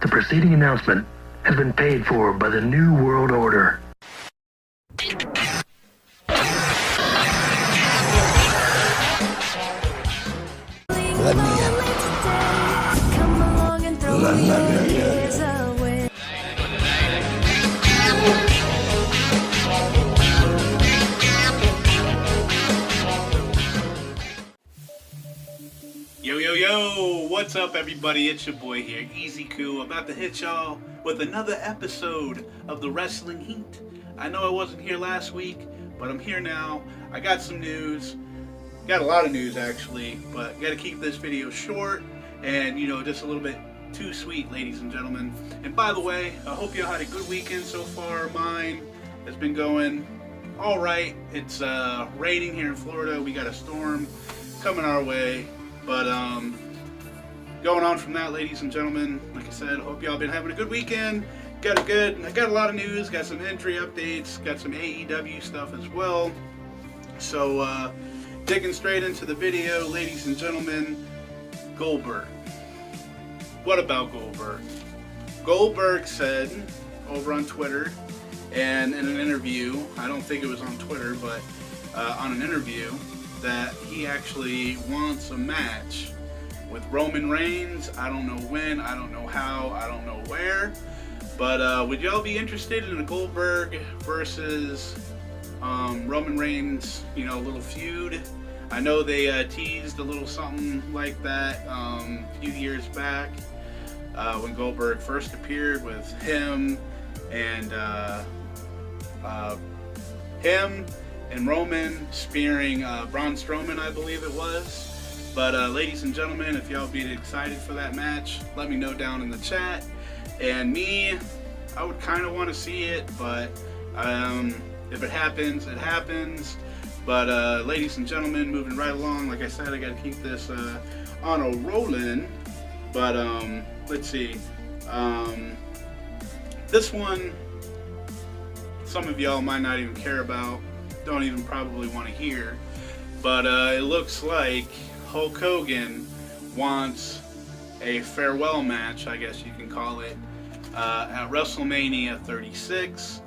The preceding announcement has been paid for by the New World Order. Let me in. Yo, what's up everybody? It's your boy here, Easy Cool, about to hit y'all with another episode of the Wrestling Heat. I know I wasn't here last week, but I'm here now. I got some news. Got a lot of news actually, but got to keep this video short and, just a little bit too sweet, ladies and gentlemen. And by the way, I hope y'all had a good weekend so far. Mine has been going all right. It's raining here in Florida. We got a storm coming our way. But going on from that, ladies and gentlemen, like I said, hope y'all been having a good weekend. I got a lot of news, got some injury updates, got some A.E.W. stuff as well. So digging straight into the video, ladies and gentlemen, Goldberg. What about Goldberg? Goldberg said over on Twitter and in an interview, I don't think it was on Twitter, but on an interview, that he actually wants a match with Roman Reigns. I don't know when, I don't know how, I don't know where, but would y'all be interested in a Goldberg versus Roman Reigns, little feud? I know they teased a little something like that a few years back when Goldberg first appeared with him and Roman spearing Braun Strowman, I believe it was. But ladies and gentlemen, if y'all be excited for that match, let me know down in the chat. And me, I would kind of want to see it, but if it happens, it happens. But ladies and gentlemen, moving right along, like I said, I got to keep this on a rolling. But let's see. This one, some of y'all might not even care about. Don't even probably want to hear, but it looks like Hulk Hogan wants a farewell match, I guess you can call it, at WrestleMania 36.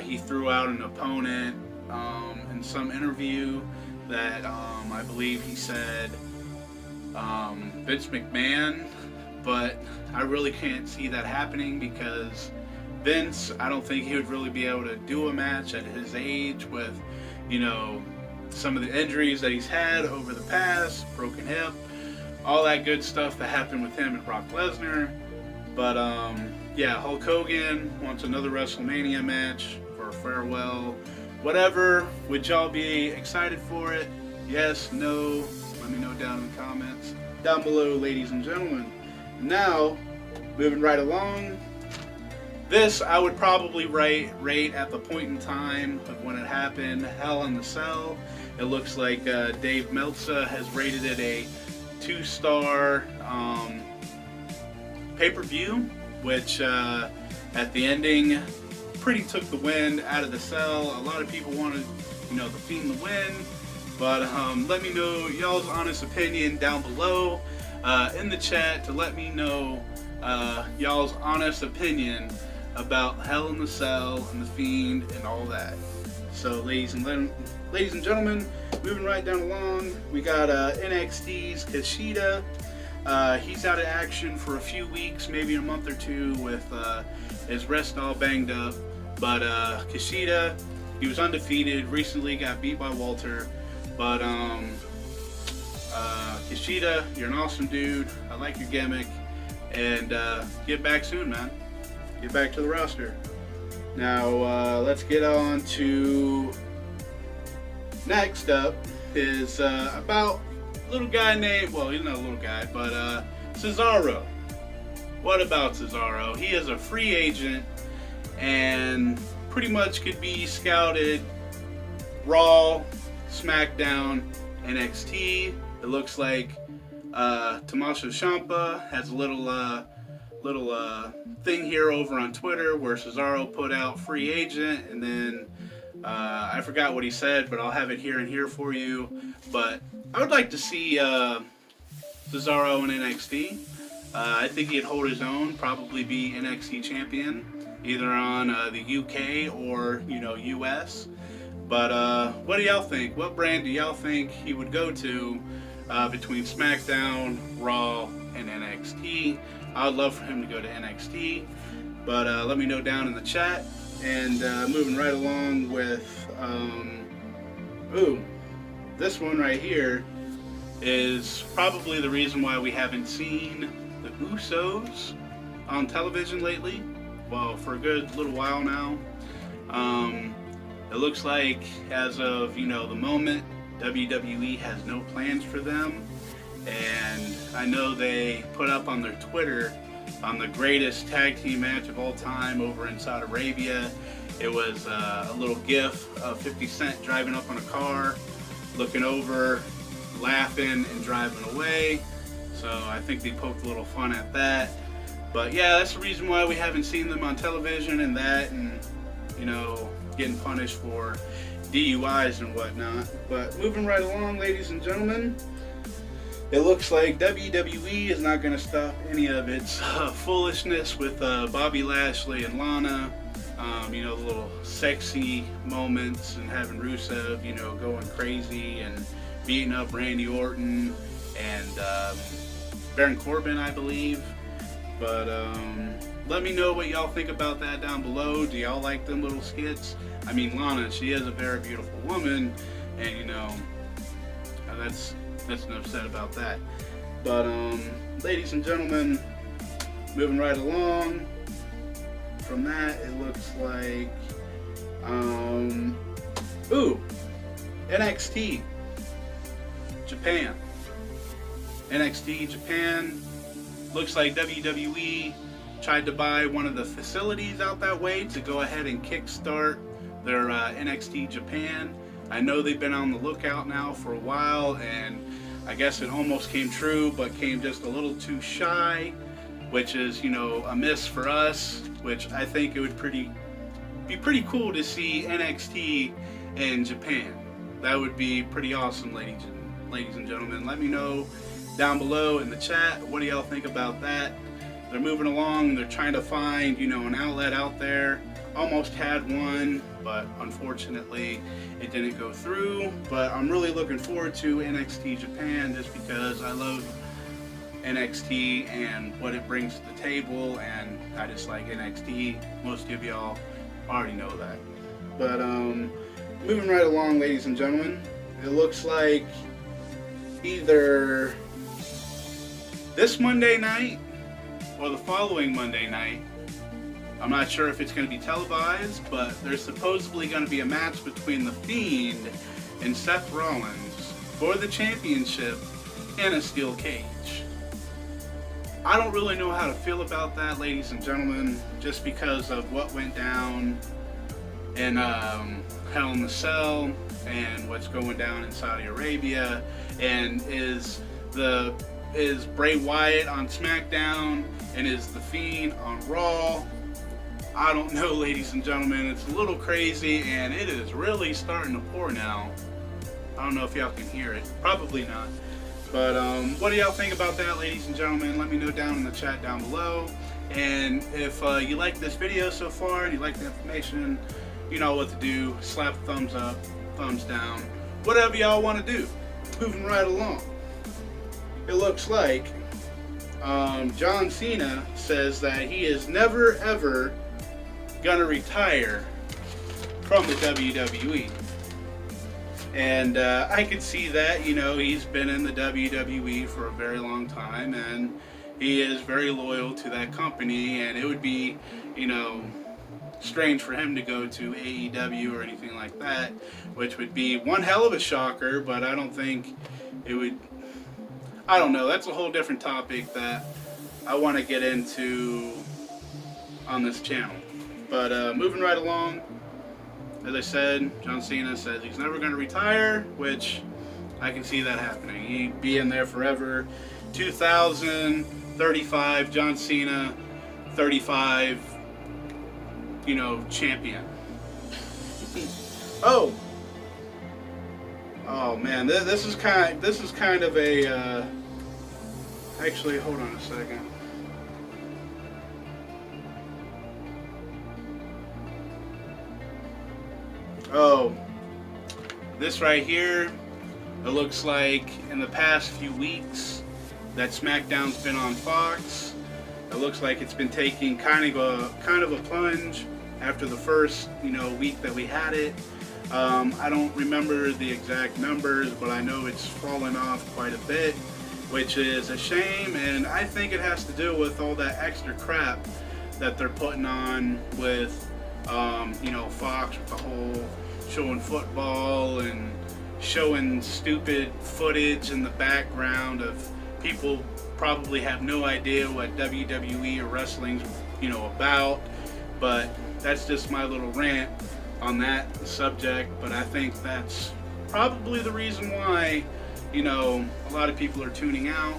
He threw out an opponent in some interview that I believe he said Vince McMahon, but I really can't see that happening because Vince, I don't think he would really be able to do a match at his age with, some of the injuries that he's had over the past, broken hip, all that good stuff that happened with him and Brock Lesnar. But yeah, Hulk Hogan wants another WrestleMania match for a farewell, whatever. Would y'all be excited for it? Yes, no? Let me know down in the comments down below, ladies and gentlemen. Now, moving right along. This I would probably rate at the point in time of when it happened, Hell in the Cell. It looks like Dave Meltzer has rated it a 2-star pay-per-view, which at the ending pretty took the wind out of the Cell. A lot of people wanted, the Fiend to win, but let me know y'all's honest opinion down below in the chat to let me know y'all's honest opinion about Hell in the Cell and the Fiend and all that. So ladies and gentlemen, moving right down along, we got NXT's Kishida. He's out of action for a few weeks, maybe a month or two, with his wrist all banged up. But Kishida, he was undefeated, recently got beat by Walter. But Kishida, you're an awesome dude. I like your gimmick. And get back soon, man. Get back to the roster. Now let's get on to next up is about a little guy named, well, he's not a little guy, but Cesaro. What about Cesaro? He is a free agent and pretty much could be scouted Raw, Smackdown, NXT. It looks like Tommaso Ciampa has a little thing here over on Twitter where Cesaro put out free agent, and then I forgot what he said, but I'll have it here for you. But I would like to see Cesaro in NXT. I think he'd hold his own, probably be NXT champion, either on the UK or, US. But what do y'all think? What brand do y'all think he would go to between SmackDown, Raw, and NXT? I would love for him to go to NXT, but let me know down in the chat. And moving right along with, this one right here is probably the reason why we haven't seen the Usos on television lately. Well, for a good little while now. It looks like as of, the moment, WWE has no plans for them. And I know they put up on their Twitter on the greatest tag team match of all time over in Saudi Arabia. It was a little gif of 50 Cent driving up on a car, looking over, laughing, and driving away. So I think they poked a little fun at that. But yeah, that's the reason why we haven't seen them on television and that, and getting punished for DUIs and whatnot. But moving right along, ladies and gentlemen, it looks like WWE is not going to stop any of its foolishness with Bobby Lashley and Lana. The little sexy moments and having Rusev, going crazy and beating up Randy Orton and Baron Corbin, I believe. But let me know what y'all think about that down below. Do y'all like them little skits? I mean, Lana, she is a very beautiful woman, and that's enough said about that. But ladies and gentlemen, moving right along from that, it looks like NXT Japan. NXT Japan. Looks like WWE tried to buy one of the facilities out that way to go ahead and kickstart their NXT Japan. I know they've been on the lookout now for a while, and I guess it almost came true, but came just a little too shy, which is, a miss for us, which I think it would be pretty cool to see NXT in Japan. That would be pretty awesome, ladies and gentlemen. Let me know down below in the chat, what do y'all think about that? They're moving along, they're trying to find, an outlet out there. Almost had one, but unfortunately it didn't go through. But I'm really looking forward to NXT Japan just because I love NXT and what it brings to the table, and I just like NXT. Most of y'all already know that. But moving right along, ladies and gentlemen, it looks like either this Monday night or the following Monday night, I'm not sure if it's going to be televised, but there's supposedly going to be a match between The Fiend and Seth Rollins for the championship in a steel cage. I don't really know how to feel about that, ladies and gentlemen, just because of what went down in Hell in the Cell and what's going down in Saudi Arabia, and is Bray Wyatt on SmackDown and is The Fiend on Raw. I don't know, ladies and gentlemen. It's a little crazy, and it is really starting to pour now. I don't know if y'all can hear it. Probably not. But what do y'all think about that, ladies and gentlemen? Let me know down in the chat down below. And if you like this video so far and you like the information, you know what to do. Slap a thumbs up, thumbs down, whatever y'all want to do. Moving right along. It looks like John Cena says that he is never ever gonna retire from the WWE, and I could see that. He's been in the WWE for a very long time, and he is very loyal to that company, and it would be strange for him to go to A.E.W. or anything like that, which would be one hell of a shocker. But I don't think it would. I don't know. That's a whole different topic that I want to get into on this channel. But moving right along, as I said, John Cena says he's never going to retire, which I can see that happening. He'd be in there forever. 2035, John Cena, 35, champion. Oh man, this is kind of a. Actually, hold on a second. Oh, this right here, it looks like in the past few weeks that SmackDown's been on Fox. It looks like it's been taking kind of a plunge after the first, week that we had it. I don't remember the exact numbers, but I know it's fallen off quite a bit, which is a shame, and I think it has to do with all that extra crap that they're putting on with, Fox, with the whole showing football and showing stupid footage in the background of people probably have no idea what WWE or wrestling's, about, but that's just my little rant on that subject. But I think that's probably the reason why, a lot of people are tuning out.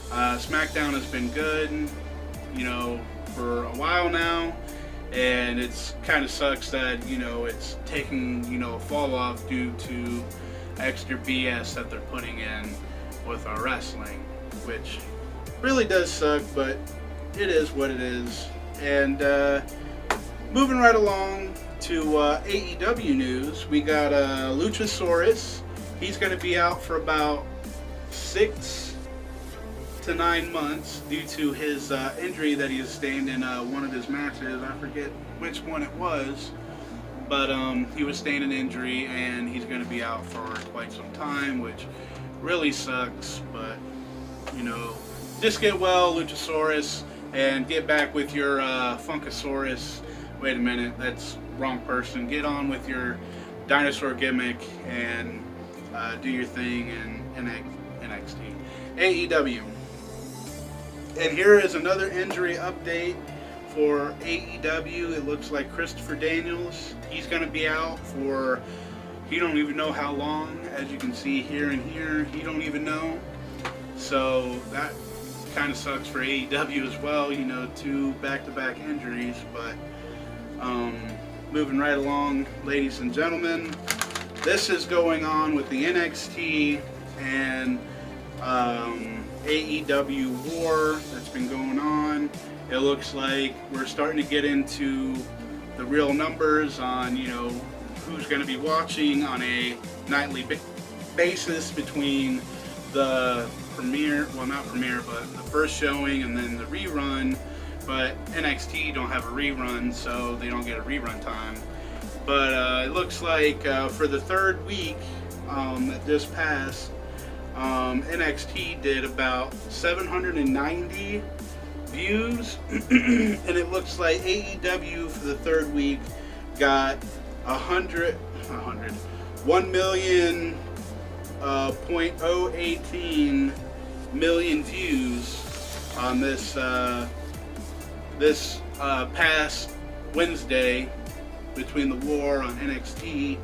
SmackDown has been good, for a while now, and it's kind of sucks that, it's taking, a fall off due to extra BS that they're putting in with our wrestling, which really does suck, but it is what it is. And moving right along to AEW news, we got Luchasaurus. He's going to be out for about 6 to 9 months due to his injury that he sustained in one of his matches. I forget which one it was, but he was sustained an injury and he's going to be out for quite some time, which really sucks. But just get well, Luchasaurus, and get back with your Funkasaurus. Wait a minute, that's wrong person. Get on with your dinosaur gimmick and do your thing in NXT. AEW. And here is another injury update for AEW. It looks like Christopher Daniels, he's going to be out for, he don't even know how long. As you can see here and here, he don't even know. So that kind of sucks for AEW as well, 2 back-to-back injuries. But moving right along, ladies and gentlemen, this is going on with the NXT and AEW war that's been going on. It looks like we're starting to get into the real numbers on, who's going to be watching on a nightly basis between the premiere, well, not premiere, but the first showing and then the rerun. But NXT don't have a rerun, so they don't get a rerun time. But it looks like for the third week that this passed, NXT did about 790 views, and it looks like AEW for the third week got 1,018 million views on this past Wednesday between the war on NXT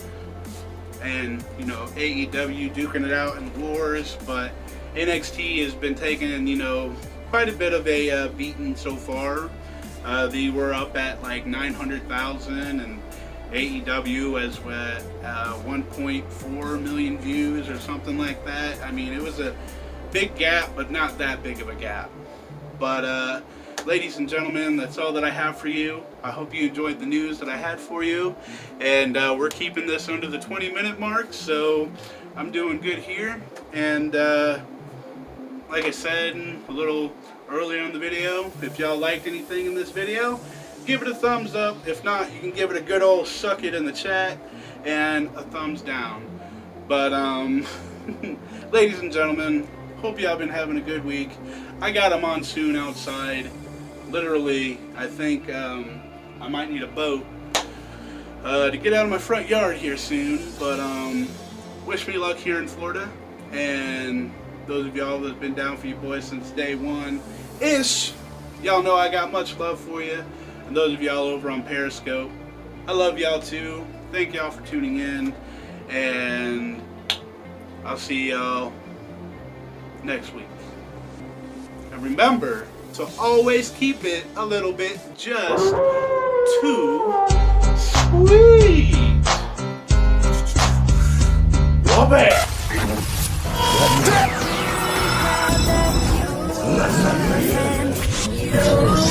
and AEW duking it out in wars. But NXT has been taking quite a bit of a beating so far. They were up at like 900,000, and AEW has 1.4 million views or something like that. I mean, it was a big gap, but not that big of a gap. But ladies and gentlemen, that's all that I have for you. I hope you enjoyed the news that I had for you. And we're keeping this under the 20-minute mark, so I'm doing good here. And like I said a little earlier in the video, if y'all liked anything in this video, give it a thumbs up. If not, you can give it a good old suck it in the chat and a thumbs down. But ladies and gentlemen, hope y'all been having a good week. I got a monsoon outside. Literally, I think I might need a boat to get out of my front yard here soon. But wish me luck here in Florida. And those of y'all that's been down for you boys since day one-ish, y'all know I got much love for you. And those of y'all over on Periscope, I love y'all too. Thank y'all for tuning in. And I'll see y'all next week. And remember to always keep it a little bit just too sweet. Love it. Let